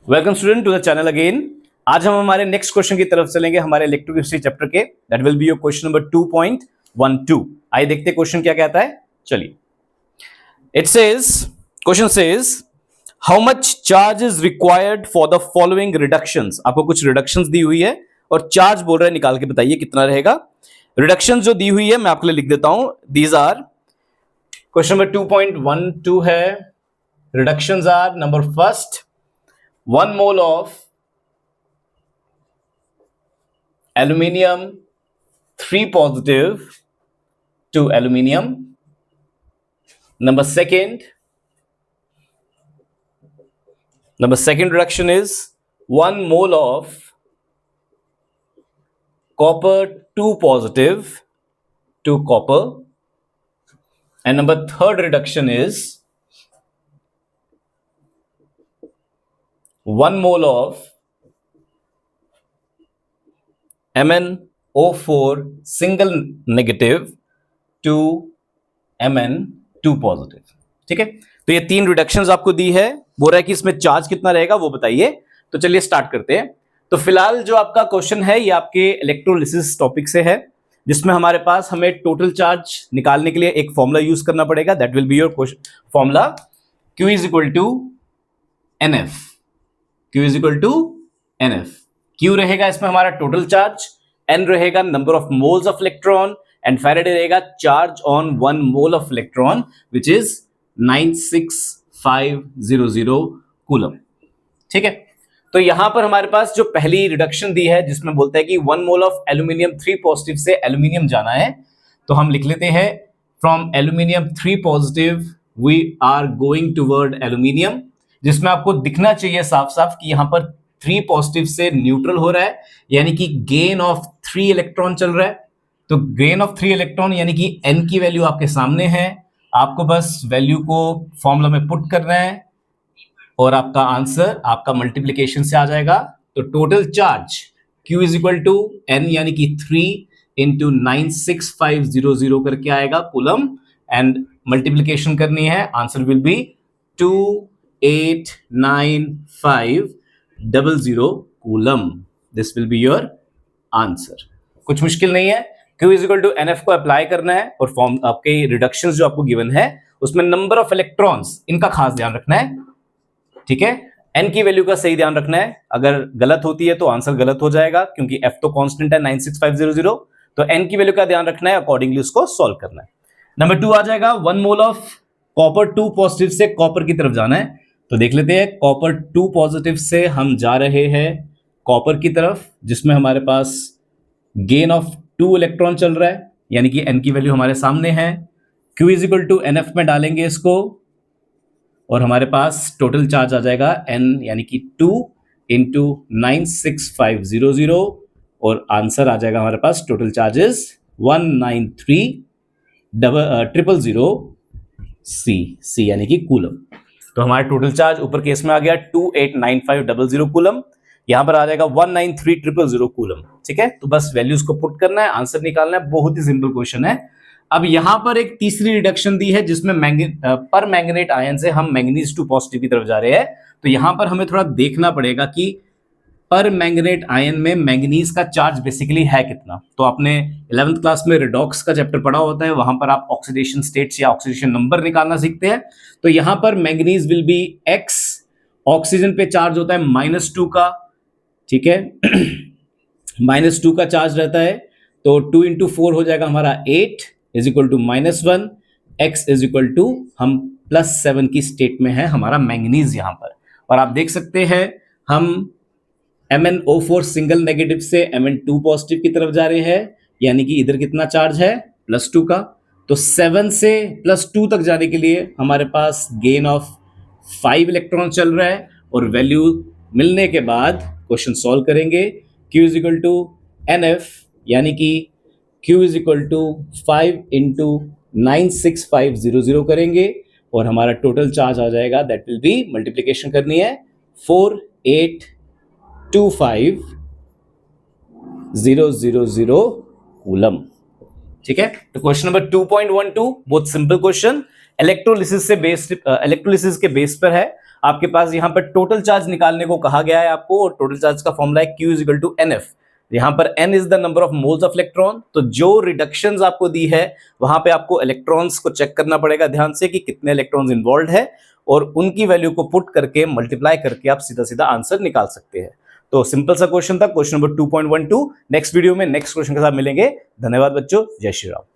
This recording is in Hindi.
Welcome student to the channel again. आज हम हमारे नेक्स्ट क्वेश्चन की तरफ चलेंगे हमारे इलेक्ट्रोकेमिस्ट्री चैप्टर के। That will be your question number 2.12। आइए देखते हैं क्वेश्चन क्या कहता है। चलिए, it says, question says how much charge is required for the following reductions. आपको कुछ रिडक्शंस दी हुई है और चार्ज बोल रहा है निकाल के बताइए कितना रहेगा। रिडक्शंस जो दी हुई है मैं आपके लिए लिख देता हूं। दीज आर, क्वेश्चन नंबर 2.12 है। Reductions are, number first, 1 mole of aluminium 3 positive to aluminium. Number second reduction is 1 mole of copper 2 positive to copper. And number third reduction is 1 mole of MnO4 single negative to Mn2 positive. ठीक है, तो ये 3 रिडक्शंस आपको दी है। बोल रहा है कि इसमें चार्ज कितना रहेगा वो बताइए। तो चलिए स्टार्ट करते हैं। तो फिलहाल जो आपका क्वेश्चन है ये आपके इलेक्ट्रोलिसिस टॉपिक से है, जिसमें हमारे पास हमें टोटल चार्ज निकालने के लिए एक फॉर्मूला यूज करना पड़ेगा। That will be your formula Q is equal to NF। Q is equal to NF। Q रहेगा इसमें हमारा टोटल चार्ज, N रहेगा number of moles of electron, and Faraday रहेगा charge on 1 mole of electron which is 96500 coulomb. ठीक है, तो यहां पर हमारे पास जो पहली रिडक्शन दी है जिसमें बोलता है कि 1 मोल ऑफ एल्यूमिनियम 3 पॉजिटिव से एल्यूमिनियम जाना है, तो हम लिख लेते हैं from aluminium 3 positive we are going toward aluminium, जिसमें आपको दिखना चाहिए साफ साफ कि यहां पर 3 पॉजिटिव से न्यूट्रल हो रहा है, यानी कि गेन ऑफ 3 इलेक्ट्रॉन चल रहा है। तो गेन ऑफ 3 इलेक्ट्रॉन यानी कि N की वैल्यू आपके सामने है। आपको बस वैल्यू को फॉर्मूला में पुट करना है और आपका आंसर आपका मल्टीप्लीकेशन से आ जाएगा। तो total charge Q is equal to N यानी कि 3 इंटू 96500 करके आएगा कूलम, एंड मल्टीप्लीकेशन करनी है। Answer will be 289,500 coulomb. This will be your answer. कुछ मुश्किल नहीं है। Q is equal to NF को अप्लाई करना है और फॉर्म आपके रिडक्शंस जो आपको गिवन है उसमें नंबर ऑफ इलेक्ट्रॉन्स इनका खास ध्यान रखना है। ठीक है, N की वैल्यू का सही ध्यान रखना है। अगर गलत होती है तो आंसर गलत हो जाएगा, क्योंकि F तो कांस्टेंट है 96500। तो N की वैल्यू का ध्यान रखना है, अकॉर्डिंगली उसको सॉल्व करना है। नंबर 2 आ जाएगा 1 मोल ऑफ कॉपर 2 पॉजिटिव से कॉपर की तरफ जाना है। तो देख लेते हैं, कॉपर 2 पॉजिटिव से हम जा रहे हैं कॉपर की तरफ, जिसमें हमारे पास गेन ऑफ 2 इलेक्ट्रॉन चल रहा है, यानी कि N की वैल्यू हमारे सामने है। Q is equal to NF में डालेंगे इसको और हमारे पास टोटल चार्ज आ जाएगा N यानी कि 2 इंटू 96500 और आंसर आ जाएगा हमारे पास टोटल चार्जेस 193,000 C यानी कि कूलम। तो हमारा टोटल चार्ज ऊपर केस में आ गया 289,500 कूलम, यहां पर आ जाएगा 193,000 कूलम। ठीक है, तो बस वैल्यूज को पुट करना है, आंसर निकालना है। बहुत ही सिंपल क्वेश्चन है। अब यहां पर एक तीसरी रिडक्शन दी है जिसमें पर मैंगनेट आयन से हम मैंगनीज 2 पॉजिटिव की तरफ जा रहे हैं। तो यहां पर हमें थोड़ा देखना पड़ेगा कि पर मैंगनेट आयन में मैंगनीज का चार्ज बेसिकली है कितना। तो आपने 11th क्लास में रिडॉक्स का चैप्टर पढ़ा होता है, वहां पर आप ऑक्सीडेशन स्टेट्स या ऑक्सीडेशन नंबर निकालना सीखते हैं। तो यहां पर manganese will be X, oxygen पे चार्ज होता है -2 का। ठीक है, -2 का चार्ज रहता है, तो 2 इंटू 4 हो जाएगा हमारा 8 is equal to -1। X is equal to हम +7 की स्टेट में है हमारा मैंगनीज यहां पर। और आप देख सकते हैं हम MnO4 सिंगल नेगेटिव से Mn2 पॉजिटिव की तरफ जा रहे हैं, यानी कि इधर कितना चार्ज है +2 का। तो 7 से +2 तक जाने के लिए हमारे पास गेन ऑफ 5 इलेक्ट्रॉन चल रहा है, और वैल्यू मिलने के बाद क्वेश्चन सॉल्व करेंगे। Q is equal to NF यानी कि Q is equal to 5 into 96500 करेंगे और हमारा टोटल चार्ज आ जाएगा, दैट विल बी, मल्टीप्लीकेशन करनी है, 4825,000 कूलम। ठीक है, तो क्वेश्चन नंबर 2.12 बहुत सिंपल क्वेश्चन, इलेक्ट्रोलिसिस के बेस पर है। आपके पास यहाँ पर टोटल चार्ज निकालने को कहा गया है आपको, और टोटल चार्ज का फॉर्मूला है Q is equal to NF। यहाँ पर N is the number of moles of electron. तो जो रिडक्शंस आपको दी है वहां पे आपको इलेक्ट्रॉन्स को चेक करना पड़ेगा ध्यान से कि कितने इलेक्ट्रॉन्स इन्वॉल्व है, और उनकी वैल्यू को पुट करके मल्टीप्लाई करके आप सीधा सीधा आंसर निकाल सकते हैं। तो सिंपल सा क्वेश्चन था, क्वेश्चन नंबर 2.12। नेक्स्ट वीडियो में नेक्स्ट क्वेश्चन के साथ मिलेंगे। धन्यवाद बच्चों, जय श्री राम।